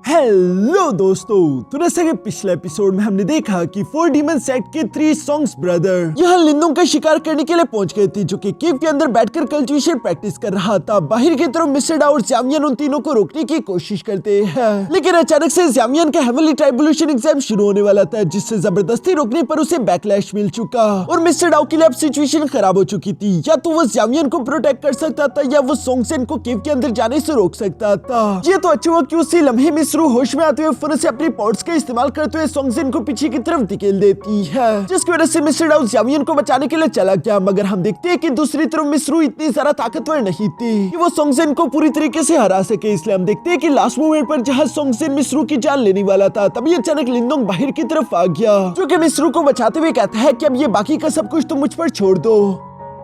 Hello दोस्तों, तो जैसा कि पिछले एपिसोड में हमने देखा कि 4 डीमन सेट के 3 सॉन्ग्स ब्रदर यहाँ लिंदोंग का शिकार करने के लिए पहुंच गए थे, जो कि केव के अंदर बैठकर कल्टिवेशन प्रैक्टिस कर रहा था। बाहर की तरफ मिस्टर डाउ और ज़्यामियन उन तीनों को रोकने की कोशिश करते हैं, लेकिन अचानक से ज़्यामियन का हेवनली ट्राइबुलेशन एग्जाम शुरू होने वाला था, जिससे जबरदस्ती रोकने पर उसे बैकलैश मिल चुका और मिस्टर डाउ के लिए अब सिचुएशन खराब हो चुकी थी। या तो वो ज़्यामियन को प्रोटेक्ट कर सकता था या वो सोंगसेन को केव के अंदर जाने से रोक सकता था। ये तो अच्छा हुआ कि उसी लम्हे में होश में आते हुए फिर से अपनी पॉट्स का इस्तेमाल करते हुए सोंगसेन को पीछे की तरफ धकेल देती है, जिसकी वजह से मिस्टर डाउ ज़्यामियन को बचाने के लिए चला गया। मगर हम देखते हैं कि दूसरी तरफ मिस्रू इतनी ज्यादा ताकतवर नहीं थी कि वो सोंगसेन को पूरी तरीके से हरा सके। इसलिए हम देखते हैं कि लास्ट मोमेंट पर जहां सोंगसेन मिस्रू की जान लेने वाला था, तभी अचानक लिंदोंग बाहर की तरफ आ गया, जो कि मिस्रू को बचाते हुए कहता है कि अब ये बाकी का सब कुछ तो मुझ पर छोड़ दो,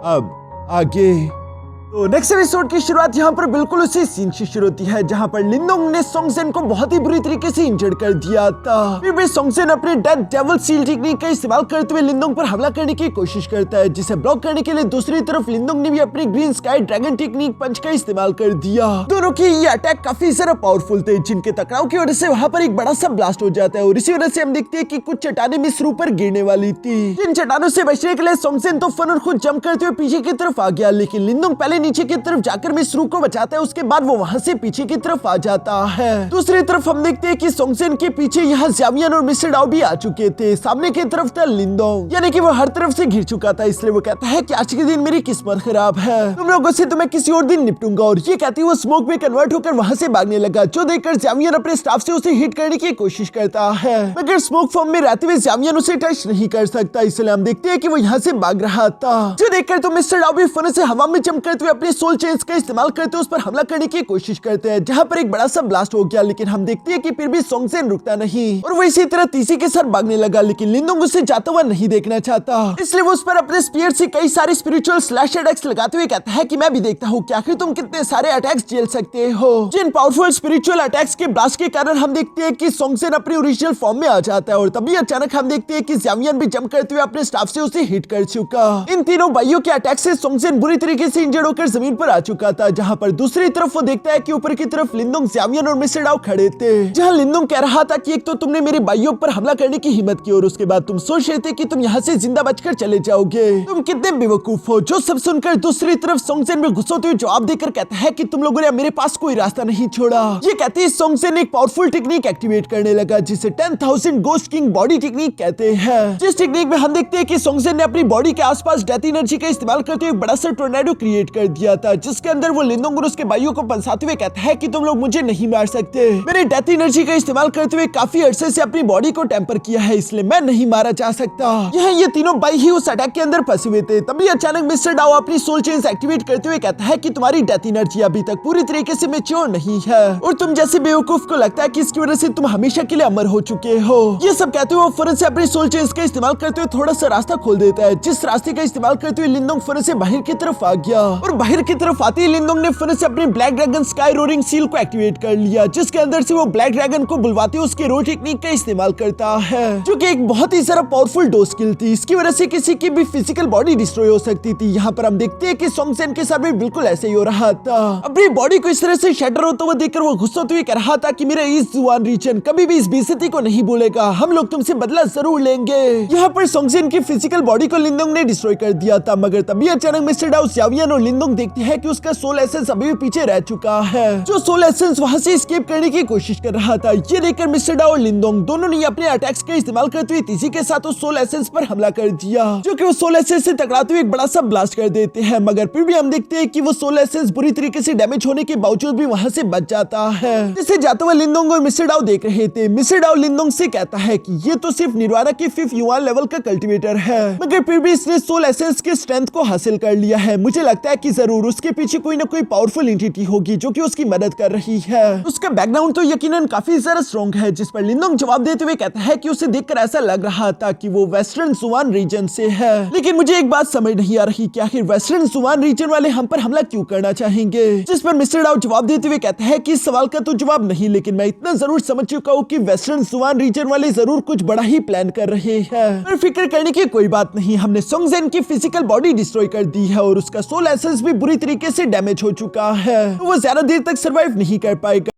अब आगे। तो नेक्स्ट एपिसोड की शुरुआत यहाँ पर बिल्कुल उसी सीन से शुरू होती है, जहाँ पर लिंदोंग ने सोंगसेन को बहुत ही बुरी तरीके से इंजर्ड कर दिया था। फिर भी सोंगसेन अपने डेथ डेविल सील टेक्निक का इस्तेमाल करते हुए लिंदोंग पर हमला करने की कोशिश करता है, जिसे ब्लॉक करने के लिए दूसरी तरफ लिंदोंग ने भी अपनी ग्रीन स्काई ड्रैगन टेक्निक पंच का इस्तेमाल कर दिया। दोनों की ये अटैक काफी ज्यादा पावरफुल थे, जिनके टकराव की वजह से वहाँ पर एक बड़ा सा ब्लास्ट हो जाता है और इसी वजह से हम देखते हैं कि कुछ चट्टानें मिस्रू पर गिरने वाली थी। इन चट्टानों से बचने के लिए सोंगसेन तो फन और खुद जंप करते हुए पीछे की तरफ आ गया, लेकिन लिंदोंग पहले नीचे की तरफ जाकर मिस्रू को बचाता है, उसके बाद वो वहां से पीछे की तरफ आ जाता है। दूसरी तरफ हम देखते हैं कि सोंगसेन के पीछे यहाँ ज़्यामियन और मिस्टर डाउ भी आ चुके थे। सामने की तरफ था लिंदोंग, यानी कि वो हर तरफ से घिर चुका था। इसलिए वो कहता है कि आज के दिन मेरी किस्मत खराब है, तुम लोगों से तो मैं किसी और दिन निपटूंगा। और ये कहती वो स्मोक में कन्वर्ट होकर वहां से भागने लगा, जो देखकर ज़्यामियन अपने स्टाफ से उसे हिट करने की कोशिश करता है, मगर स्मोक फॉर्म में रहते हुए ज़्यामियन उसे टच नहीं कर सकता। इसलिए हम देखते हैं कि वो यहाँ से भाग रहा था, जो देखकर तो मिस्टर डाउ भी फन से हवा में जंप करते हुए अपने सोल चेन्स का इस्तेमाल करते उस पर हमला करने की कोशिश करते हैं, जहां पर एक बड़ा सा ब्लास्ट हो गया। लेकिन हम देखते हैं कि फिर भी सोंगसेन रुकता नहीं और वो इसी तरह तीसी के साथ भागने लगा, लेकिन लिंदोंग उसे जाता हुआ नहीं देखना चाहता। इसलिए वो उस पर अपने स्पीयर से कई सारे स्पिरिचुअल स्लैश अटैक्स लगाते हुए कहता है कि मैं भी देखता हूँ कि आखिर तुम कितने सारे अटैक्स झेल सकते हो। जिन पावरफुल स्पिरिचुअल अटैक्स के ब्लास्ट के कारण हम देखते हैं कि सोंगसेन अपनी ओरिजिनल फॉर्म में आ जाता है और तभी अचानक हम देखते हैं कि ज़्यामियन भी जंप करते हुए अपने स्टाफ से उसे हिट कर चुका। इन तीनों भाइयों के अटैक से सोंगसेन बुरी तरीके से इंजर्ड होकर जमीन पर आ चुका था, जहां पर दूसरी तरफ वो देखता है कि ऊपर की तरफ लिंदोंग, ज़्यामियन और मिस्टर डाउ खड़े थे। जहां लिंदोंग कह रहा था कि एक तो तुमने मेरे भाइयों पर हमला करने की हिम्मत की और उसके बाद तुम सोच रहे थे कि तुम यहाँ से जिंदा बचकर चले जाओगे, तुम कितने बेवकूफ हो। जो सब सुनकर दूसरी तरफ सोंगसेन में गुस्सा होते हुए जवाब देकर कहता है कि तुम लोगों ने मेरे पास कोई रास्ता नहीं छोड़ा। ये कहते ही सोंगसेन एक पावरफुल टेक्निक एक्टिवेट करने लगा, जिसे 10,000 गोस्ट किंग बॉडी टेक्निक कहते हैं। जिस टेक्निक में हम देखते हैं कि सोंगसेन ने अपनी बॉडी के आसपास डेथ एनर्जी का इस्तेमाल करते हुए बड़ा सा टोर्नेडो क्रिएट कर दिया था, जिसके अंदर वो लिंदोंग और उसके भाइयों को फंसाते हुए कहता है कि तुम लोग मुझे नहीं मार सकते। मैंने डेथ एनर्जी का इस्तेमाल करते हुए काफी अरसे से अपनी बॉडी को टेम्पर किया है, इसलिए मैं नहीं मारा जा सकता। यहाँ ये तीनों भाई ही उस अटैक के अंदर फंसे हुए थे। तभी अचानक मिस्टर डाउ अपनी सोल चेन्स एक्टिवेट करते हुए कहता है कि तुम्हारी डेथ एनर्जी अभी तक पूरी तरीके से मैच्योर नहीं है और तुम जैसे बेवकूफ को लगता है कि इसकी वजह से तुम हमेशा के लिए अमर हो चुके हो। ये सब कहते हुए वो फौरन से अपनी सोल चेन्स का इस्तेमाल करते हुए थोड़ा सा रास्ता खोल देता है, जिस रास्ते का इस्तेमाल करते हुए लिंदोंग फौरन से बाहर की तरफ आ गया और बाहर की तरफ आते ही लिंदोंग ने फौरन से अपनी black dragon sky roaring seal को एक्टिवेट कर लिया, जिसके अंदर से वो ब्लैक ड्रैगन को बुलवाते हुए उसके रो टेक्निक का इस्तेमाल करता है, जो कि एक बहुत ही सारा पावरफुल डो स्किल थी। इसकी वजह से किसी की भी फिजिकल बॉडी डिस्ट्रॉय हो सकती थी। यहाँ पर हम देखते हैं कि सोंगसेन के साथ भी बिल्कुल ऐसे ही हो रहा था। अपनी बॉडी को इस तरह से शटर होता हुआ देखकर वो गुस्सा होते हुए कह रहा था कि मेरा ईस्ट जुआन रीजन कभी भी इस बेइज्जती को नहीं भूलेगा, हम लोग तुमसे बदला जरूर लेंगे। यहाँ पर सोंगसेन की फिजिकल बॉडी को लिंदोंग ने डिस्ट्रॉय कर दिया था, मगर तभी अचानक मिस्टर डाउ, ज़्यामियन और लिंदोंग देखते हैं कि उसका सोल एसेंस अभी भी पीछे रह चुका है, जो सोल एसेंस वहां से एस्केप करने की कोशिश कर रहा था। ये देखकर मिस्टर डाउ और लिंदोंग दोनों ने अपने अटैक्स का इस्तेमाल करते हुए तीसी के साथ उस सोल एसेंस पर हमला कर दिया, जो कि उस सोल एसेंस से टकराते हुए एक बड़ा सा ब्लास्ट कर देते हैं। मगर फिर भी हम देखते हैं कि वो सोल एसेंस बुरी तरीके से डैमेज होने के बावजूद भी वहां से बच जाता है, जिसे जाते हुए लिंदोंग और मिस्टर डाउ देख रहे थे। मिस्टर डाउ लिंदोंग से कहता है कि ये तो सिर्फ निर्वाणा की 5th युआन लेवल का कल्टिवेटर है, मगर फिर भी इसने सोल एसेंस के स्ट्रेंथ को हासिल कर लिया है। मुझे लगता है कि जरूर उसके पीछे कोई ना कोई पावरफुल एंटिटी होगी जो कि उसकी मदद कर रही है। उसका बैकग्राउंड तो यकीनन काफी ज्यादा स्ट्रॉन्ग है, जिस पर लिंदोंग जवाब देते हुए कहता है कि उसे देखकर ऐसा लग रहा था कि वो वेस्टर्न जुआन रीजन से है, लेकिन मुझे एक बात समझ नहीं आ रही कि आखिर वेस्टर्न जुआन रीजन वाले हम पर हमला क्यों करना चाहेंगे। जिस पर मिस्टर डाउ जवाब देते हुए कहता है कि इस सवाल का तो जवाब नहीं, लेकिन मैं इतना जरूर समझ चुका हूँ कि वेस्टर्न जुआन रीजन वाले जरूर कुछ बड़ा ही प्लान कर रहे हैं। पर फिक्र करने की कोई बात नहीं, हमने सोंगसेन की फिजिकल बॉडी डिस्ट्रॉय कर दी है और उसका सोल एसेंस भी बुरी तरीके से डैमेज हो चुका है, तो वो ज्यादा देर तक सर्वाइव नहीं कर पाएगा।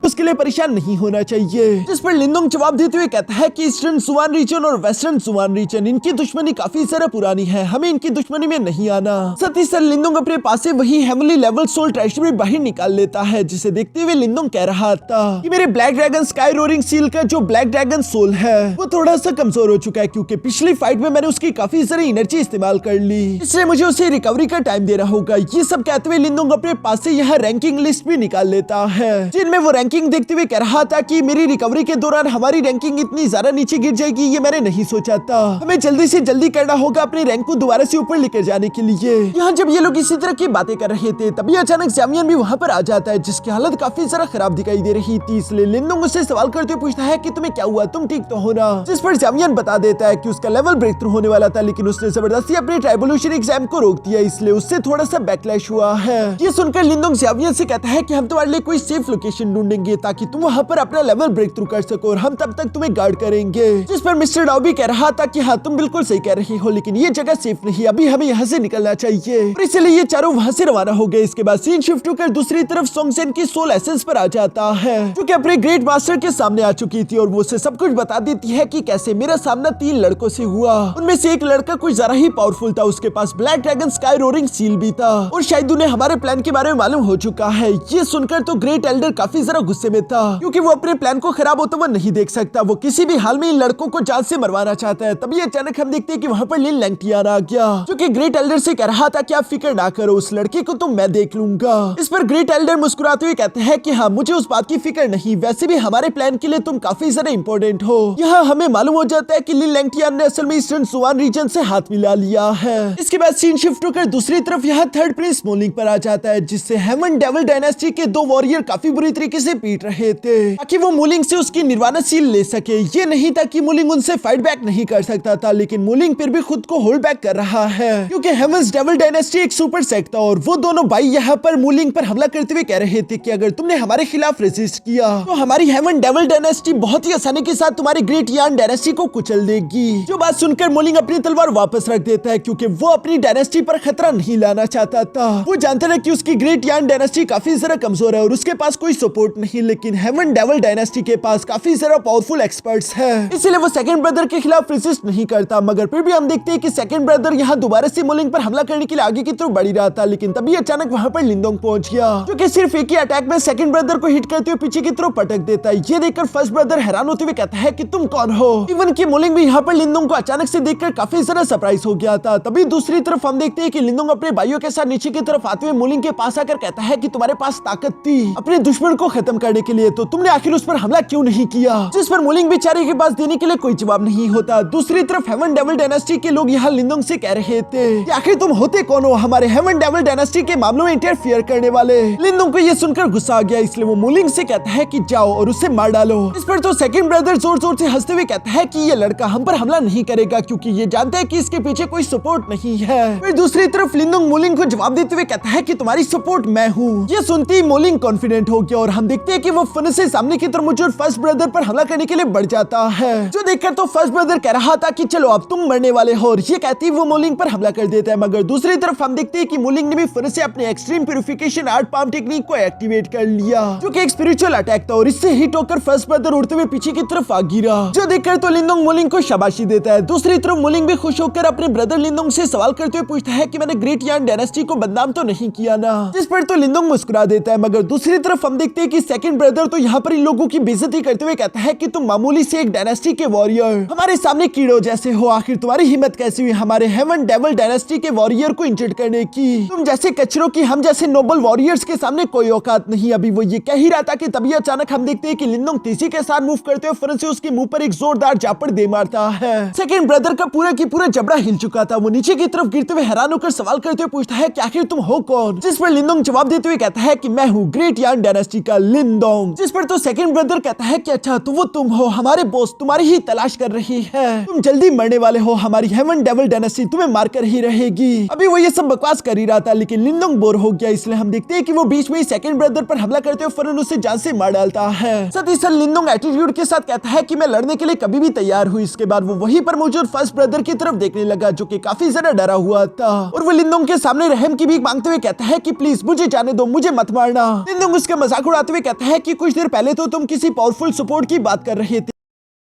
उसके लिए परेशान नहीं होना चाहिए। जिस पर लिंदोंग जवाब देते हुए कहता है कि ईस्टर्न सुवान रीजन और वेस्टर्न सुवान रीजन इनकी दुश्मनी काफी सारा पुरानी है, हमें इनकी दुश्मनी में नहीं आना। साथ ही साथ लिंदोंग अपने पास से वही हेवनली लेवल सोल ट्रेजरी बाहर निकाल लेता है, जिसे देखते हुए लिंदोंग कह रहा था कि मेरे black dragon sky roaring seal का जो ब्लैक ड्रैगन सोल है वो थोड़ा सा कमजोर हो चुका है, क्योंकि पिछली फाइट में मैंने उसकी काफी सारी एनर्जी इस्तेमाल कर ली, इसलिए मुझे उसे रिकवरी का टाइम दे रहा होगा। ये सब कहते हुए लिंदोंग अपने पास से यह रैंकिंग लिस्ट भी निकाल लेता है, जिनमें वो रैंकिंग देखते हुए कह रहा था कि मेरी रिकवरी के दौरान हमारी रैंकिंग इतनी ज्यादा नीचे गिर जाएगी, ये मैंने नहीं सोचा था। हमें जल्दी से जल्दी करना होगा अपने रैंक को दोबारा से ऊपर लेकर जाने के लिए। यहाँ जब ये लोग इसी तरह की बातें कर रहे थे तभी अचानक ज़ावियन भी वहाँ पर आ जाता है, जिसकी हालत काफी ज्यादा खराब दिखाई दे रही थी। इसलिए लिंदोंग उससे सवाल करते हुए पूछता है कि तुम्हें क्या हुआ, तुम ठीक तो हो ना? जिस पर ज़ावियन बता देता है कि उसका लेवल ब्रेक थ्रू होने वाला था, लेकिन उसने जबरदस्ती अपने ट्राइबोल्यूशन एग्जाम को रोक दिया, इसलिए उससे थोड़ा सा बैकलैश हुआ है। ये सुनकर लिंदोंग ज़ावियन से कहता है कि हम तुम्हारे लिए कोई सेफ लोकेशन ढूंढेंगे ताकि तुम वहाँ पर अपना लेवल ब्रेक थ्रू कर सको और हम तब तक तुम्हें गार्ड करेंगे। जिस पर मिस्टर डाओ भी कह रहा था कि हाँ तुम बिल्कुल सही कह रही हो, लेकिन ये जगह सेफ नहीं, अभी हमें यहाँ से निकलना चाहिए। और इसलिए ये चारों वहाँ से रवाना हो गए। इसके बाद सीन शिफ्ट होकर दूसरी तरफ सोंगसेन की सोल एसेंस पर आ जाता है, जो कि अपने ग्रेट मास्टर के सामने आ चुकी थी और वो उसे सब कुछ बता देती है कि कैसे मेरा सामना 3 लड़कों से हुआ। उनमें से एक लड़का कुछ ज्यादा ही पावरफुल था, उसके पास black dragon sky roaring seal भी था और शायद उन्हें हमारे प्लान के बारे में मालूम हो चुका है। ये सुनकर तो ग्रेट एल्डर काफी ज्यादा गुस्से में था, क्योंकि वो अपने प्लान को खराब होता हुआ नहीं देख सकता। वो किसी भी हाल में इन लड़कों को जान से मरवाना चाहता है। तभी अचानक हम देखते हैं कि वहाँ पर लिन लैंगटियान आ गया, जो कि ग्रेट एल्डर से कह रहा था कि आप फिक्र ना करो, उस लड़के को तो मैं देख लूंगा। इस पर ग्रेट एल्डर मुस्कुराते हुए कहते हैं कि हाँ मुझे उस बात की फिक्र नहीं, वैसे भी हमारे प्लान के लिए तुम काफी ज्यादा इंपॉर्टेंट हो। यहाँ हमें मालूम हो जाता है कि लिन लैंगटियान ने असल में ईस्टर्न सुवान रीजन से हाथ मिला लिया है। इसके बाद सीन शिफ्ट होकर दूसरी तरफ यहाँ थर्ड प्रिंस मोलिंग पर आ जाता है, जिससे हेवन डेविल डायनेस्टी के 2 वॉरियर काफी बुरी तरीके से पीट रहे थे ताकि वो मोलिंग से उसकी निर्वाणा सील ले सके। ये नहीं था कि मोलिंग उनसे फाइट बैक नहीं कर सकता था, लेकिन मोलिंग फिर भी खुद को होल्ड बैक कर रहा है, क्योंकि हेवंस डेविल डायनेस्टी एक सुपर सेक्ट था और वो दोनों भाई यहाँ पर मोलिंग पर हमला करते हुए कह रहे थे कि अगर तुमने हमारे खिलाफ रेजिस्ट किया तो हमारी हेवन डेविल डायनेस्टी बहुत ही आसानी के साथ तुम्हारी ग्रेट यान डायनेस्टी को कुचल देगी। जो बात सुनकर मोलिंग अपनी तलवार वापस रख देता है, क्योंकि वो अपनी डायनेस्टी पर खतरा नहीं लाना चाहता था। वो जानता था कि उसकी ग्रेट यान डायनेस्टी काफी ज्यादा कमजोर है और उसके पास कोई सपोर्ट नहीं, लेकिन हेवन डेविल डायनेस्टी के पास काफी ज्यादा पावरफुल एक्सपर्ट्स है, इसलिए वो सेकंड ब्रदर के खिलाफ रेजिस्ट नहीं करता। मगर फिर भी हम देखते हैं कि सेकंड ब्रदर यहाँ दोबारा से मोलिंग पर हमला करने के लिए आगे की तरफ बढ़ रहा था, लेकिन तभी अचानक वहाँ पर लिंदोंग पहुंच गया, जो कि सिर्फ एक ही अटैक में सेकंड ब्रदर को हिट करते हुए पीछे की तरफ पटक देता है। ये देखकर फर्स्ट ब्रदर हैरान होते हुए कहता है कि तुम कौन हो। इवन कि मोलिंग भी यहाँ पर लिंदोंग को अचानक से देखकर काफी ज्यादा सरप्राइज हो गया था। तभी दूसरी तरफ हम देखते हैं कि लिंदोंग अपने भाइयों के साथ नीचे की तरफ आते हुए मोलिंग के पास आकर कहता है कि तुम्हारे पास ताकत थी अपने दुश्मन को खत्म करने के लिए, तो तुमने आखिर उस पर हमला क्यों नहीं किया? जिस पर मोलिंग बेचारे के पास देने के लिए कोई जवाब नहीं होता। दूसरी तरफ हेवन डेविल डायनेस्टी के लोग यहाँ लिंदोंग से कह रहे थे कि आखिर तुम होते कौन हो हमारे हेवन डेविल डायनेस्टी के मामलों में इंटरफियर करने वाले। लिंदोंग को ये सुनकर गुस्सा आ गया, इसलिए वो मोलिंग से कहता है कि जाओ और उसे मार डालो। इस पर तो सेकंड ब्रदर जोर जोर से हंसते हुए कहता है कि ये लड़का हम पर हमला नहीं करेगा, क्योंकि ये जानता है कि इसके पीछे कोई सपोर्ट नहीं है। फिर दूसरी तरफ लिंदोंग मोलिंग को जवाब देते हुए कहता है कि तुम्हारी सपोर्ट मैं हूँ। ये सुनते ही मोलिंग कॉन्फिडेंट हो गया और हम देखते हैं कि वो फन से सामने की तरफ मौजूद फर्स्ट ब्रदर पर हमला करने के लिए बढ़ जाता है, जो देखकर तो फर्स्ट ब्रदर कह रहा था कि चलो अब तुम मरने वाले हो, और ये कहती वो मोलिंग पर हमला कर देता है। मगर दूसरी तरफ हम देखते हैं कि मोलिंग ने भी फिर से अपने extreme purification art palm technique को एक्टिवेट कर लिया, जो कि एक स्पिरिचुअल अटैक था, और इससे हिट होकर फर्स्ट ब्रदर उड़ते हुए पीछे की तरफ आ गिरा, जो देखकर तो लिंदोंग मोलिंग को शाबाशी देता है। दूसरी तरफ मोलिंग भी खुश होकर अपने ब्रदर लिंदोंग से सवाल करते हुए पूछता है कि मैंने ग्रेट यान डायनेस्टी को बदनाम तो नहीं किया ना? जिस पर तो लिंदोंग मुस्कुरा देता है। मगर दूसरी तरफ हम देखते हैं कि सेकंड ब्रदर तो यहाँ पर इन लोगों की बेइज्जती करते हुए कहता है कि तुम मामूली से एक डायनेस्टी के वॉरियर हमारे सामने कीड़ों जैसे हो, आखिर तुम्हारी हिम्मत कैसी हुई हमारे हेवन डेविल डायनेस्टी के वॉरियर को इंजर्ड करने की? तुम जैसे कचरों की हम जैसे नोबल वॉरियर्स के सामने कोई औकात नहीं। अभी वो ये कह ही रहा था कि तभी अचानक हम देखते हैं कि लिंदोंग तेजी के साथ मूव करते हुए फौरन से उसके मुंह पर एक जोरदार झापड़ दे मारता है। सेकंड ब्रदर का पूरा की पूरा जबड़ा हिल चुका था। वो नीचे की तरफ गिरते हुए हैरान होकर सवाल करते हुए पूछता है कि आखिर तुम हो कौन? जिस पर लिंदोंग जवाब देते हुए कहता है कि मैं हूँ ग्रेट यान डायनेस्टी का लिंदोंग। जिस पर तो सेकंड ब्रदर कहता है कि अच्छा तो वो तुम हो, हमारे बॉस तुम्हारी ही तलाश कर रही है, तुम जल्दी मरने वाले हो, हमारी हेवन डेविल डायनेस्टी तुम्हें मार कर ही रहेगी। अभी वो ये सब बकवास कर ही रहा था, लेकिन लिंदोंग बोर हो गया, इसलिए हम देखते हैं कि वो बीच में ही सेकंड ब्रदर पर हमला करते हुए फौरन उसे जान से मार डालता है। साथ ही साथ लिंदोंग एटीट्यूड के साथ कहता है कि मैं लड़ने के लिए कभी भी तैयार हूँ। इसके बाद वो वहीं पर मौजूद फर्स्ट ब्रदर की तरफ देखने लगा, जो कि काफी ज्यादा डरा हुआ था, और वो लिंदोंग के सामने रहम की भीख मांगते हुए कहता है कि प्लीज मुझे जाने दो, मुझे मत मारना। लिंदोंग उसका मजाक उड़ाते हुए कहता कहता है कि कुछ देर पहले तो तुम किसी पावरफुल सपोर्ट की बात कर रहे थे,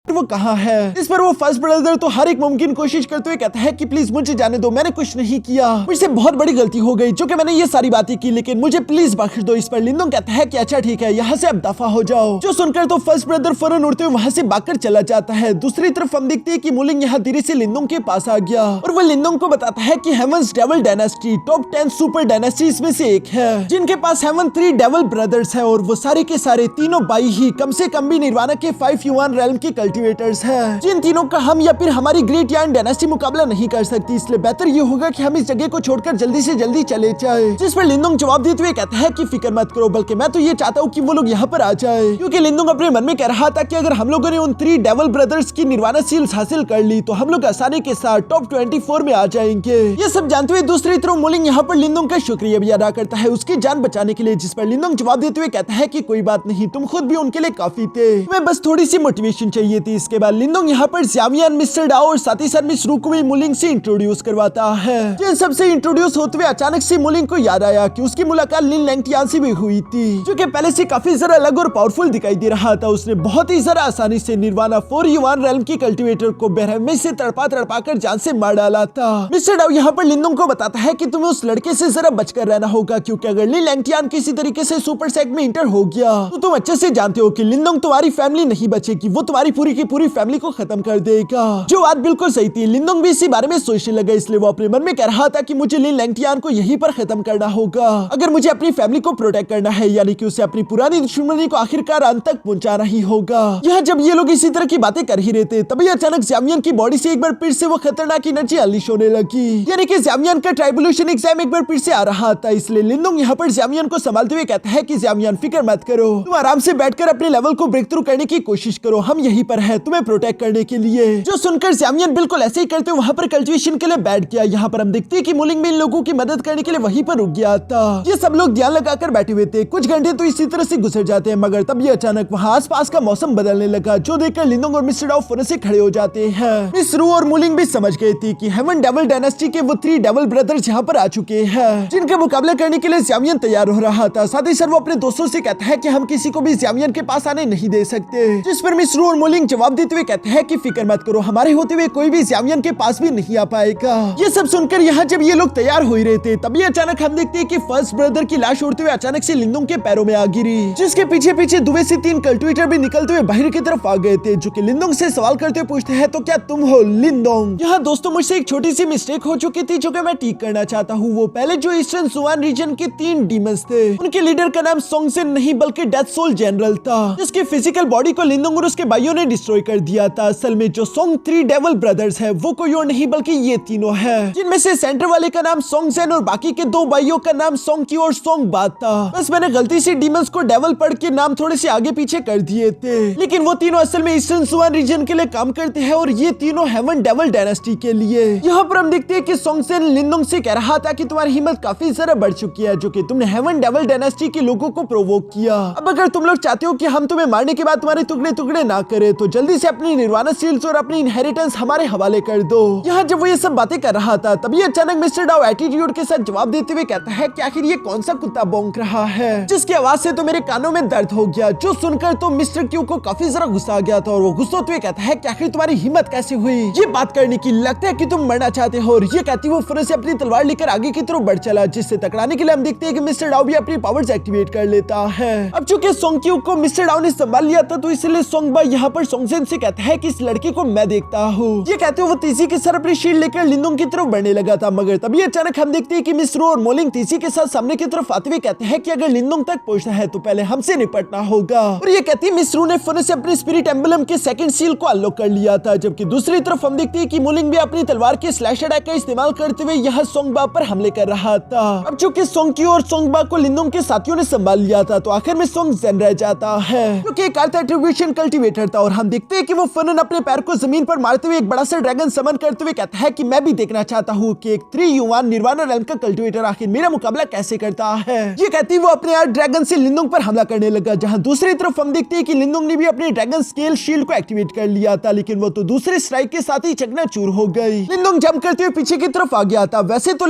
वो कहाँ है। इस पर वो फर्स्ट ब्रदर तो हर एक मुमकिन कोशिश करते हुए कहता है कि प्लीज मुझे जाने दो, मैंने कुछ नहीं किया, मुझसे बहुत बड़ी गलती हो गई जो कि मैंने ये सारी बातें की, लेकिन मुझे प्लीज बख्श दो। इस पर लिंदोंग कहता है कि अच्छा ठीक है, यहाँ से अब दफा हो जाओ। जो सुनकर तो फर्स्ट ब्रदर फौरन उड़ते हुए वहाँ से भागकर चला जाता है। दूसरी तरफ हम देखते हैं कि मुलिंग यहाँ धीरे से लिंदोंग के पास आ गया और वो लिंदोंग को बताता है कि heaven's devil dynasty top 10 super dynasties में से एक है, जिनके पास हेवन 3 डेविल ब्रदर्स है और वो सारे के सारे तीनों भाई ही कम से कम भी निर्वाणा के 5 युआन रेल्म के कल्टिवेटर्स है, जिन तीनों का हम या फिर हमारी ग्रेट यान डायनेस्टी मुकाबला नहीं कर सकती। इसलिए बेहतर ये होगा कि हम इस जगह को छोड़कर जल्दी से जल्दी चले जाए। जिस पर लिंदोंग जवाब देते हुए कहता है कि फिक्र मत करो, बल्कि मैं तो ये चाहता हूँ कि वो लोग यहाँ पर आ जाए, क्योंकि लिंदोंग अपने मन में कह रहा था कि अगर हम लोगों ने उन 3 डेविल ब्रदर्स की निर्वाणा सील्स हासिल कर ली तो हम लोग आसानी के साथ टॉप 24 में आ जाएंगे। ये सब जानते हुए दूसरी तरफ मुलिंग यहाँ पर लिंदोंग का शुक्रिया भी अदा करता है उसकी जान बचाने के लिए। जिस पर लिंदोंग जवाब देते हुए कहता है कि कोई बात नहीं, तुम खुद भी उनके लिए काफी थे, मैं बस थोड़ी सी मोटिवेशन चाहिए थी। इसके बाद लिंदोंग यहाँ पर मिस्टर डाओ और साथ ही साथ मिस रू को भी मुलिंग से इंट्रोड्यूस करवाता है। जिन सबसे इंट्रोड्यूस होते हुए अचानक से मुलिंग को याद आया कि उसकी मुलाकात लिन लैंगटियान से भी हुई थी, जो कि पहले से काफी जरा अलग और पावरफुल दिखाई दे रहा था। उसने बहुत ही जरा आसानी से निर्वाणा 4 युआन रेल्म की कल्टिवेटर को बेरहमी से तड़पा कर जान से मार डाला था। मिस्टर डाओ यहाँ पर लिंदोंग को बताता है कि तुम्हें उस लड़के से जरा बचकर रहना होगा, क्योंकि अगर लिन लैंगटियान किसी तरीके से सुपर सेट में इंटर हो गया तो तुम अच्छे से जानते हो कि लिंदोंग तुम्हारी फैमिली नहीं बचेगी, वो तुम्हारी पूरी की पूरी फैमिली को खत्म कर देगा। जो बात बिल्कुल सही थी। लिंदोंग भी इसी बारे में सोचने लगा, इसलिए वो अपने मन में कह रहा था कि मुझे लिन लैंगटियान को यहीं पर खत्म करना होगा अगर मुझे अपनी फैमिली को प्रोटेक्ट करना है, यानी कि उसे अपनी पुरानी दुश्मनी को आखिरकार अंत तक पहुंचाना ही होगा। यहाँ जब ये लोग इसी तरह की बातें कर ही रहे थे तभी अचानक ज़ावियन की बॉडी से एक बार फिर से वो खतरनाक एनर्जी अनलीश होने लगी, यानी कि ज़ावियन का ट्राइबुलेशन एग्जाम एक बार फिर से आ रहा था। इसलिए लिंदोंग यहाँ पर ज़ावियन को संभालते हुए कहता है कि ज़ावियन फिक्र मत करो, तुम आराम से बैठकर अपने लेवल को ब्रेक थ्रू करने की कोशिश करो, हम यहीं पर है तुम्हें प्रोटेक्ट करने के लिए। जो सुनकर ज़ावियन बिल्कुल ऐसे ही करते वहाँ पर कल्टिवेशन के लिए बैठ गया। यहाँ पर हम देखते हैं कि मुलिंग भी इन लोगों की मदद करने के लिए वहीं पर रुक गया था। ये सब लोग ध्यान लगाकर बैठे हुए थे। कुछ घंटे तो इसी तरह से गुजर जाते हैं, मगर तब ये अचानक वहाँ आसपास का मौसम बदलने लगा, जो देखकर लिंदोंग और मिस्टर डाओ फौरन से खड़े हो जाते हैं। मिस रू और मुलिंग भी समझ गए थे कि हेवन डेविल डायनेस्टी के वो 3 डेविल ब्रदर्स यहाँ पर आ चुके हैं, जिनका मुकाबला करने के लिए ज़ावियन तैयार हो रहा था। साथ ही साथ वो अपने दोस्तों से कहता है कि हम किसी को भी ज़ावियन के पास आने नहीं दे सकते। जिस पर मिस रू और मुलिंग जवाब देते हुए कहते हैं कि फिक्र मत करो, हमारे होते हुए कोई भी ज़ावियन के पास भी नहीं आ पाएगा। ये सब सुनकर यहाँ जब ये लोग तैयार हो ही रहे थे तभी अचानक हम देखते हैं कि फर्स्ट ब्रदर की लाश उड़ते हुए अचानक से लिंदोंग के पैरों में आ गिरी, जिसके पीछे पीछे दुबई से 3 कल्टिवेटर भी निकलते हुए बाहर की तरफ आ गए थे, जो कि लिंदोंग से सवाल करते हुए पूछते हैं तो क्या तुम हो लिंदोंग? यहाँ दोस्तों मुझसे एक छोटी सी मिस्टेक हो चुकी थी जो कि मैं ठीक करना चाहता हूँ। वो पहले जो ईस्टर्न सुआन रीजन के 3 डीमंस थे, उनके लीडर का नाम सोंगसेन नहीं बल्कि डेथ सोल जनरल था, जिसकी फिजिकल बॉडी को लिंदोंग और उसके भाइयों ने डिस्ट्रॉय कर दिया था। असल में जो सोंग 3 डेविल ब्रदर्स है वो कोई और नहीं बल्कि ये तीनों है, जिनमें से सेंटर वाले का नाम सोंगसेन और बाकी के 2 भाइयों का नाम सोंगक्यू और सोंगबात था। बस मैंने गलती से डीमंस को डेविल पढ़ के नाम थोड़े से आगे पीछे कर दिए थे, लेकिन वो तीनों असल में ईस्टर्न सुआन रीजन के लिए काम करते हैं और ये तीनों हेवन डेविल डायनेस्टी के लिए। यहाँ पर हम देखते हैं कि सोंगसेन लिंदोंग से कह रहा था कि तुम्हारी हिम्मत काफी ज्यादा बढ़ चुकी है, जो कि तुमने हेवन डेविल डायनेस्टी के लोगों को प्रोवोक किया। अब अगर तुम लोग चाहते हो कि हम तुम्हें मारने के बाद तुम्हारे टुकड़े टुकड़े ना करें तो जल्दी से अपनी निर्वाणा सील्स और अपनी इनहेरिटेंस हमारे हवाले कर दो। यहाँ जब वो ये सब बातें कर रहा था तभी अचानक मिस्टर डाओ एटीट्यूड के साथ जवाब देते हुए कहता है कि आखिर ये कौन सा कुत्ता भौंक रहा है, जिसकी आवाज से तो मेरे कानों में दर्द हो गया। जो सुनकर तो मिस्टर क्यू को काफी जरा गुस्सा आ गया था और वो गुस्सा होते हुए कहता है कि आखिर तुम्हारी हिम्मत कैसे हुई ये बात करने की, लगता है कि तुम मरना चाहते हो। और ये कहती वो फौरन से अपनी तलवार लेकर आगे की तरफ बढ़ चला, जिससे टकराने के लिए हम देखते हैं कि मिस्टर डाओ भी अपनी पावर्स एक्टिवेट कर लेता है। अब चूंकि सोंगक्यू को मिस्टर डाओ ने संभाल लिया था तो इसलिए सोंगबा यहाँ पर सोंगसेन से कहता है कि इस लड़के को मैं देखता हूँ। ये कहते हुए वो तेजी के साथ अपनी शील्ड लेकर लिंदोंग की तरफ बढ़ने लगा था, मगर तभी अचानक हम देखते हैं कि मिस रू और मोलिंग तेजी के साथ सामने की तरफ आते हुए कहते हैं कि अगर लिंदोंग तक पहुंचना है तो पहले हमसे निपटना होगा। और ये कहती मिस रू ने फौरन से अपने स्पिरिट एम्बलम के सेकंड सील को अनलॉक कर लिया था, जबकि दूसरी तरफ हम देखते हैं कि मोलिंग भी अपनी तलवार के स्लैश अटैक का इस्तेमाल करते हुए यह सोंगबा पर हमले कर रहा था। अब चूंकि सोंगक्यू और सोंगबा को लिंदोंग के साथियों ने संभाल लिया था तो आखिर में सोंगजेन रह जाता है, क्योंकि एक अर्थ एट्रीब्यूशन कल्टीवेटर था। और हम देखते हैं कि वो फौरन अपने पैर को जमीन पर मारते हुए एक बड़ा सा ड्रैगन समन करते हुए कहता है कि मैं भी देखना चाहता हूँ कि एक 3 युआन निर्वाणा रेल्म का कल्टीवेटर आखिर मेरा मुकाबला कैसे करता है। ये कहती वो अपने अर्थ ड्रैगन से लिंदोंग पर हमला करने लगा, जहाँ दूसरी तरफ हम देखते हैं कि लिंदोंग ने भी अपने ड्रैगन स्केल शील्ड को एक्टिवेट कर लिया था, लेकिन वो तो दूसरे स्ट्राइक के साथ ही चकनाचूर हो गई। लिंदोंग जंप करते हुए पीछे की तरफ आ गया था। वैसे तो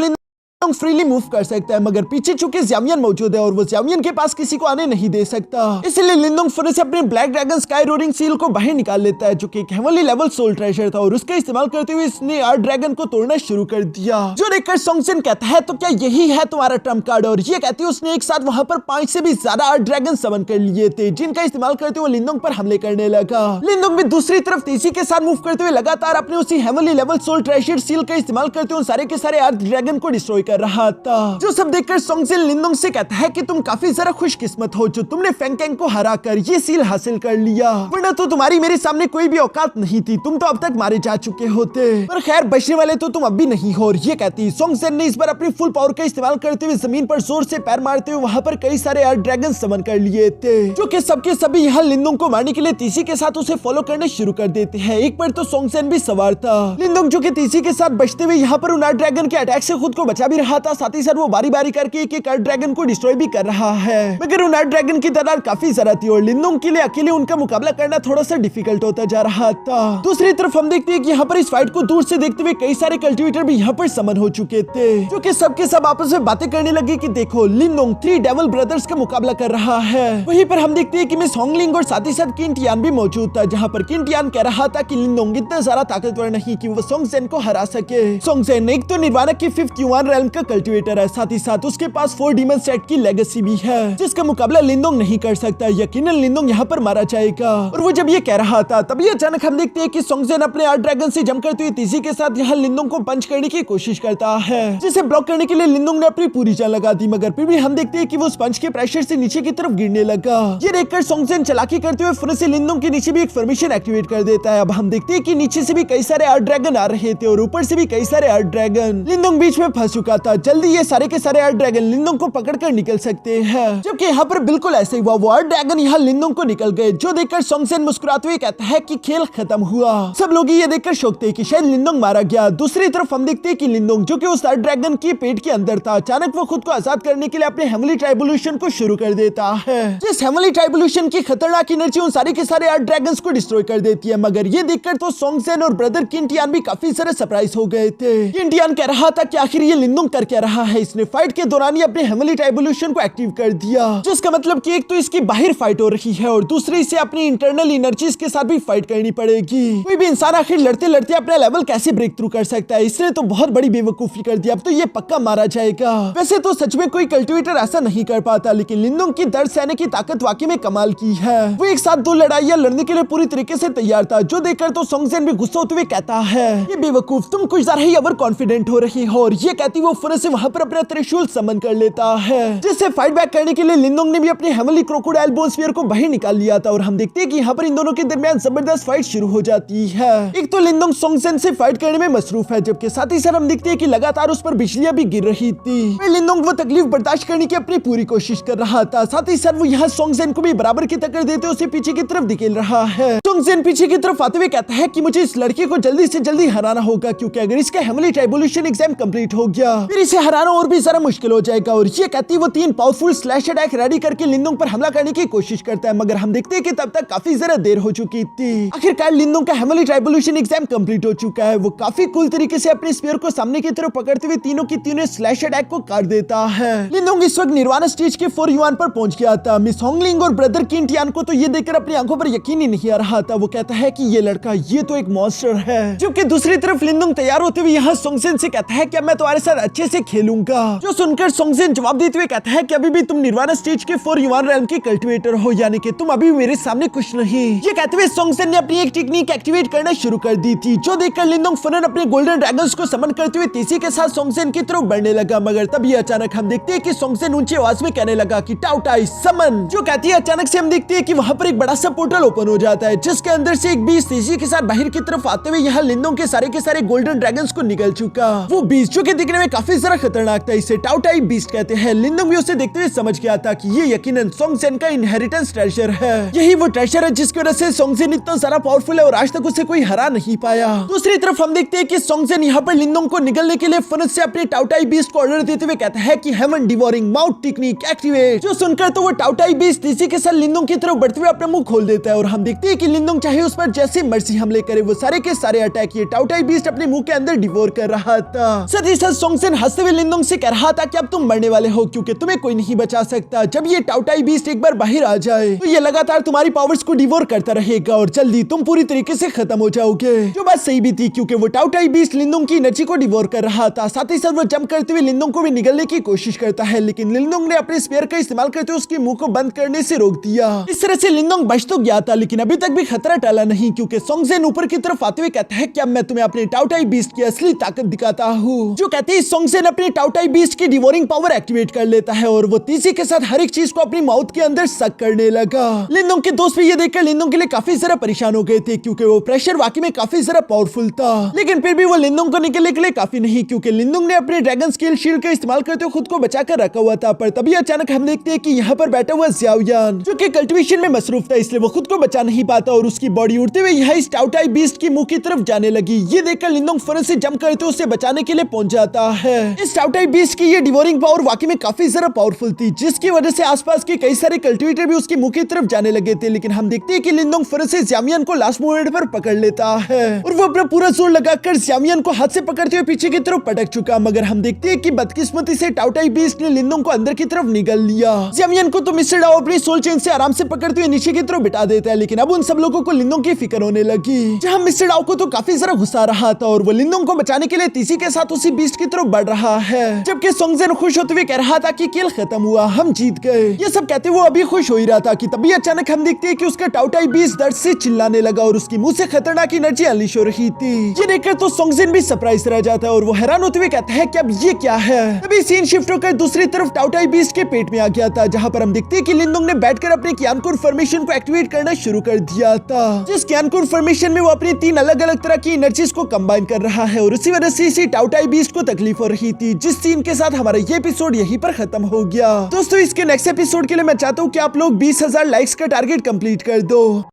फ्रीली मूव कर सकता है, मगर पीछे चूंकि ज़्यामियन मौजूद है और वो ज़्यामियन के पास किसी को आने नहीं दे सकता, इसलिए लिंदोंग फिर से अपने black dragon sky roaring seal को बाहर निकाल लेता है, जो कि एक हेवनली लेवल सोल ट्रेजर था, और उसका इस्तेमाल करते हुए इसने आर्ट ड्रैगन को तोड़ना शुरू कर दिया। जो देखकर सोंगसेन कहता है तो क्या यही है तुम्हारा ट्रम्प कार्ड, और ये कहती है उसने एक साथ वहां पर 5 से भी ज्यादा आर्ट ड्रैगन समन कर लिए थे, जिनका इस्तेमाल करते हुए लिंदोंग पर हमले करने लगा। लिंदोंग भी दूसरी तरफ तेजी के साथ मूव करते हुए लगातार अपने उसी heavenly level soul treasure seal का इस्तेमाल करते हुए सारे के सारे आर्ट ड्रैगन को डिस्ट्रॉय कर रहा था। जो सब देखकर सोंगसेन लिंदोंग से कहता है कि तुम काफी जरा खुशकिस्मत हो जो तुमने फेंगकेंग को हराकर ये सील हासिल कर लिया, वरना तो तुम्हारी मेरे सामने कोई भी औकात नहीं थी, तुम तो अब तक मारे जा चुके होते, पर खैर बचने वाले तो तुम अब भी नहीं हो। और ये कहती सोंगसेन ने इस बार अपनी फुल पावर का इस्तेमाल करते हुए जमीन पर जोर से पैर मारते हुए वहां पर कई सारे आर्ट ड्रैगन समन कर लिए थे, जो कि सबके सभी यहाँ लिंदोंग को मारने के लिए तीसी के साथ उसे फॉलो करने शुरू कर देते हैं। एक पर तो सोंगसेन भी सवार था। लिंदोंग जो कि तीसी के साथ बचते हुए यहाँ पर उन आर्ट ड्रैगन के अटैक से खुद को बचा भी रहा था, साथ ही साथ वो बारी बारी करके एक एक आर्ट ड्रैगन को डिस्ट्रॉय भी कर रहा है, मगर उन आर्ट ड्रैगन की तादाद काफी ज्यादा थी और लिंदोंग के लिए अकेले उनका मुकाबला करना थोड़ा सा डिफिकल्ट होता जा रहा था। दूसरी तरफ हम देखते हैं कि यहाँ पर इस फाइट को दूर से देखते हुए कई सारे कल्टिवेटर भी यहाँ पर समन हो चुके थे, जो कि सबके सब आपस में बातें करने लगे कि देखो लिंदोंग 3 डेविल ब्रदर्स का मुकाबला कर रहा है। वहीं पर हम देखते हैं कि मिस होंगलिंग और साथ ही साथ किन टियान भी मौजूद था, जहाँ पर किन टियान कह रहा था कि लिंदोंग इतना ज्यादा ताकतवर नहीं कि वो सोंगसेन को हरा सके। सोंगसेन एक तो निर्वाणा की 5th युआन रेल्म का कल्टिवेटर है, साथ ही साथ उसके पास 4 डीमन सेट की लेगेसी भी है, जिसका मुकाबला लिंदोंग नहीं कर सकता। यकीनन लिंदोंग यहाँ पर मारा जाएगा। और वो जब ये कह रहा था तभी अचानक हम देखते हैं कि सोंगसेन अपने आर्ट ड्रैगन से जंप करते हुए तीसी के साथ यहाँ लिंदोंग को पंच करने की कोशिश करता है, जिसे ब्लॉक करने के लिए लिंदोंग ने अपनी पूरी जान लगा दी, मगर फिर भी हम देखते हैं कि वो पंच के प्रेशर से नीचे की तरफ गिरने लगा। ये देखकर सोंगसेन चालाकी करते हुए फिर से लिंदोंग के नीचे भी एक फॉर्मेशन एक्टिवेट कर देता है। अब हम देखते हैं कि नीचे से भी कई सारे आर्ट ड्रैगन आ रहे थे और ऊपर से भी कई सारे आर्ट ड्रैगन। लिंदोंग बीच में फंस चुका था, जल्दी ये सारे के सारे आर्ट ड्रैगन लिंदोंग को पकड़कर निकल सकते हैं, जबकि यहाँ पर बिल्कुल ऐसे हुआ, वो आर्ट ड्रैगन यहाँ लिंदोंग को निकल गए, जो देखकर सोंगसेन मुस्कुराते हुए कहता है कि खेल खत्म हुआ। सब लोग ये देखकर शौक थे कि शायद लिंदोंग मारा गया। दूसरी तरफ हम देखते हैं कि लिंदोंग जो कि उस आर्ट ड्रैगन के पेट के अंदर था, अचानक वो खुद को आजाद करने के लिए अपने हेवनली ट्राइबोल्यूशन को शुरू कर देता है। जिस हेवनली ट्राइबोल्यूशन की खतरनाक एनर्जी उन सारे के सारे आर्ट ड्रैगन्स को डिस्ट्रॉय कर देती है, मगर ये देखकर तो सोंगसेन और ब्रदर किन टियान भी काफी सारे सरप्राइज हो गए थे। किन टियान कह रहा था कि आखिर ये लिंदोंग कर क्या रहा है, इसने फाइट के दौरान ही अपने हेवनली ट्राइबोल्यूशन को एक्टिव कर दिया, जिसका मतलब कि एक तो इसकी बाहर फाइट हो रही है और दूसरी इसे अपनी इंटरनल एनर्जीज के साथ भी फाइट करनी पड़ेगी। कोई भी इंसान आखिर लड़ते लड़ते अपना लेवल कैसे ब्रेक थ्रू कर सकता है, इसने तो बहुत बड़ी बेवकूफी कर दी। अब तो ये पक्का मारा जाएगा। वैसे तो सच में कोई कल्टिवेटर ऐसा नहीं कर पाता, लेकिन लिंदोंग की दर्द सहने की ताकत वाकई में कमाल की है। वो एक साथ 2 लड़ाइयां लड़ने के लिए पूरी तरीके से तैयार था, जो देखकर तो सोंगसेन भी गुस्सा होते हुए कहता है ये बेवकूफ तुम कुछ ज्यादा ही ओवर कॉन्फिडेंट हो रही हो, और ये कहती वो फिर से वहां पर अपना त्रिशूल समन कर लेता है, जिससे फाइट बैक करने के लिए लिंदोंग ने भी अपने हेवनली क्रोकोडाइल बोन स्फीयर को बाहर निकाल लिया था। और हम देखते हैं कि यहाँ पर इन दोनों के दरमियान जबरदस्त फाइट शुरू हो जाती है। एक तो लिंदोंग सोंगसेन से फाइट करने में मसरूफ है, जबकि साथ ही साथ हम देखते हैं कि लगातार उस पर बिजलियां भी गिर रही थी। लिंदोंग वो तकलीफ बर्दाश्त करने की अपनी पूरी कोशिश कर रहा था, साथ ही साथ वो यहाँ सोंगसेन को भी बराबर की टक्कर देते उसे पीछे की तरफ धकेल रहा है। सोंगसेन पीछे की तरफ आते हुए कहता है कि मुझे इस लड़के को जल्दी से जल्दी हराना होगा, क्योंकि अगर इसका हेवनली ट्राइबोल्यूशन एग्जाम कंप्लीट हो गया फिर इसे हराना और भी ज्यादा मुश्किल हो जाएगा। और ये कहती वो 3 पावरफुल स्लैश अटैक रेडी करके लिंदोंग पर हमला करने की कोशिश करता है, मगर हम देखते हैं कि तब तक काफी ज्यादा देर हो चुकी थी। आखिरकार लिंदोंग का हेवनली ट्राइबोल्यूशन एग्जाम कंप्लीट हो चुका है। वो काफी कूल तरीके से अपने स्पीयर को सामने की तरफ पकड़ते हुए तीनों की तीनों स्लैश अटैक को काट देता है। लिंदोंग इस वक्त निर्वाणा स्टेज के 4 युआन पर पहुंच गया था। मिस होंगलिंग और ब्रदर किन टियान को तो ये देखकर अपनी आंखों पर यकीन ही नहीं आ रहा था। वो कहता है कि ये लड़का ये तो एक मॉन्स्टर है, जबकि दूसरी तरफ लिंदोंग तैयार होते हुए यहाँ सोंगसेन से कहता है कि अब मैं तुम्हारे साथ अच्छे से खेलूंगा, जो सुनकर सोंगसेन जवाब देते हुए कहता है कि अभी भी तुम निर्वाणा स्टेज के 4 युआन रेल्म के कल्टिवेटर हो, यानी कि तुम अभी मेरे सामने कुछ नहीं। ये कहते हुए सोंगसेन ने अपनी एक टेक्निक एक्टिवेट करना शुरू कर दी थी, जो देखकर लिंदोंग फौरन अपने गोल्डन ड्रैगन्स को समन करते हुए तीसी के साथ सोंगसेन की तरफ बढ़ने लगा। मगर तभी अचानक हम देखते हैं कि सोंगसेन ऊंची आवाज में कहने लगा कि टाउटाई समन, जो कहती है अचानक से हम देखते हैं कि वहां पर एक बड़ा सा पोर्टल ओपन हो जाता है, जिसके अंदर से एक बीस्ट तीसी के साथ बाहर की तरफ आते हुए यहाँ लिंदोंग के सारे गोल्डन ड्रैगन्स को निकल चुका। वो बीस्ट जो कि दिखने में काफी ज्यादा खतरनाक था, इसे टाउटाई बीस्ट कहते हैं। लिंदोंग भी उसे देखते हुए समझ गया था कि ये यकीनन सोंगसेन का इनहेरिटेंस ट्रेजर है। यही वो ट्रेजर है जिसकी वजह से सोंगसेन इतना सारा पावरफुल है और आज तक उसे कोई हरा नहीं पाया। दूसरी तरफ हम देखते हैं कि सोंगसेन यहाँ पर लिंदोंग को निगलने के लिए फनस से अपने टाउटाई बीस्ट को ऑर्डर देते हुए कहता है कि heaven devouring mouth technique activate, जो सुनकर तो वो टाउटाई बीस्ट इसी के साथ लिंदोंग की तरफ बढ़ते हुए अपना मुंह खोल देता है। और हम देखते हैं कि लिंदोंग चाहे उस पर जैसे मर्जी हमले करे, वो सारे के सारे अटैक ये टाउटाई बीस्ट अपने मुंह के अंदर डिवोर कर रहा था। साथ ही साथ सोंगसेन सोंगजेन हंसते हुए लिंदोंग से कह रहा था कि अब तुम मरने वाले हो क्योंकि तुम्हें कोई नहीं बचा सकता। जब ये टाउटाई बीस्ट एक बार बाहर आ जाए तो ये लगातार तुम्हारी पावर्स को डिवोर करता रहेगा और जल्दी तुम पूरी तरीके से खत्म हो जाओगे। जो बात सही भी थी क्योंकि वो टाउटाई बीस्ट लिंदोंग की एनर्जी को डिवोर कर रहा था। साथ ही साथ वो जंप करते हुए लिंदोंग को भी निगलने की कोशिश करता है, लेकिन लिंदोंग ने अपने स्पेयर का इस्तेमाल करते हुए उसके मुंह को बंद करने से रोक दिया। इस तरह से लिंदोंग बच तो गया था, लेकिन अभी तक भी खतरा टला नहीं क्योंकि सोंगजेन ऊपर की तरफ आते हुए कहता है कि अब मैं तुम्हें अपने टाउटाई बीस्ट की असली ताकत दिखाता हूँ। जो कहते ही सोंगजेन अपने टाउटाई बीस्ट की डिवोरिंग पावर एक्टिवेट कर लेता है और वो तेजी के साथ हर एक चीज को अपनी माउथ के अंदर सक करने लगा। लिंदोंग के दोस्त भी ये देखकर लिंदोंग के लिए काफी ज्यादा परेशान हो गए थे क्योंकि वो प्रेशर वाकई में काफी ज्यादा पावरफुल था, लेकिन फिर भी वो लिंदोंग को निकलने के लिए काफी नहीं क्योंकि लिंदोंग ने अपने ड्रैगन स्केल शील्ड का इस्तेमाल करते हुए खुद को बचाकर रखा हुआ था। पर तभी अचानक हम देखते हैं कि यहाँ पर बैठा हुआ ज़ियाओयान जो कि कल्टीवेशन में मसरूफ था, इसलिए वो खुद को बचा नहीं पाता और उसकी बॉडी उड़ते हुए यहाँ इस टाउटाई बीस्ट की मुंह की तरफ जाने लगी। ये देखकर लिंदोंग फौरन से जंप करते उसे बचाने के लिए पहुंच जाता है। इस टाउटाई बीस्ट की ये डिवोरिंग पावर वाकई में काफी ज्यादा पावरफुल थी, जिसकी वजह से आसपास के कई सारे कल्टीवेटर भी उसकी मुंह की तरफ जाने लगे थे। लेकिन हम देखते हैं कि लिंदोंग फौरन से ज़ियाओयान को लास्ट मोमेंट पर पकड़ लेता है और वो अपना पूरा जोर लगाकर ज़ियाओयान को हाथ से पकड़ते हुए पीछे की तरफ पटक चुका। मगर हम देखते हैं कि बदकिस्मती से टाउटाई बीस्ट ने लिंदोंग को अंदर की तरफ निगल लिया। ज़ियाओयान को तो मिस्टर डाओ अपनी सोल चेन से आराम से पकड़ते हुए नीचे की तरफ बिठा देता है, लेकिन अब उन सब लोगों को लिंदोंग की फिक्र होने लगी। जहां मिस्टर डाओ को तो काफी ज्यादा गुस्सा आ रहा था और वो लिंदोंग को बचाने के लिए तेजी के साथ उसी बीस्ट की तरफ बढ़ रहा है, जबकि सोंगजेन खुश होते हुए कह रहा था कि खेल खत्म हुआ, हम जीत गए। ये सब कहते वो अभी खुश हो ही रहा था कि तभी अचानक हम देखते हैं कि उसका टाउटाई बीस्ट दर्द से चिल्लाने लगा और उसकी मुंह से खतरनाक एनर्जी अनलीश हो रही थी। ये देखकर तो सोंगजेन भी सरप्राइज रह जाता है और वो हैरान होते हुए कहता है कि अब ये क्या है। तभी सीन शिफ्ट होकर दूसरी तरफ टाउटाई बीस्ट के पेट में आ गया था, जहां पर हम देखते हैं कि लिंदोंग ने बैठकर अपने क्यानकुर फॉर्मेशन को एक्टिवेट करना शुरू कर दिया था। जिस क्यानकुर फॉर्मेशन में वो अपनी 3 अलग अलग तरह की एनर्जीज को कंबाइन कर रहा है और उसी वजह से इसी टाउटाई बीस्ट को तकलीफ हो रही थी, जिस सीन के साथ हमारा ये एपिसोड यहीं पर खत्म हो गया। दोस्तों इसके नेक्स्ट एपिसोड के लिए मैं चाहता हूँ कि आप लोग 20,000 लाइक्स का टारगेट कंप्लीट कर दो।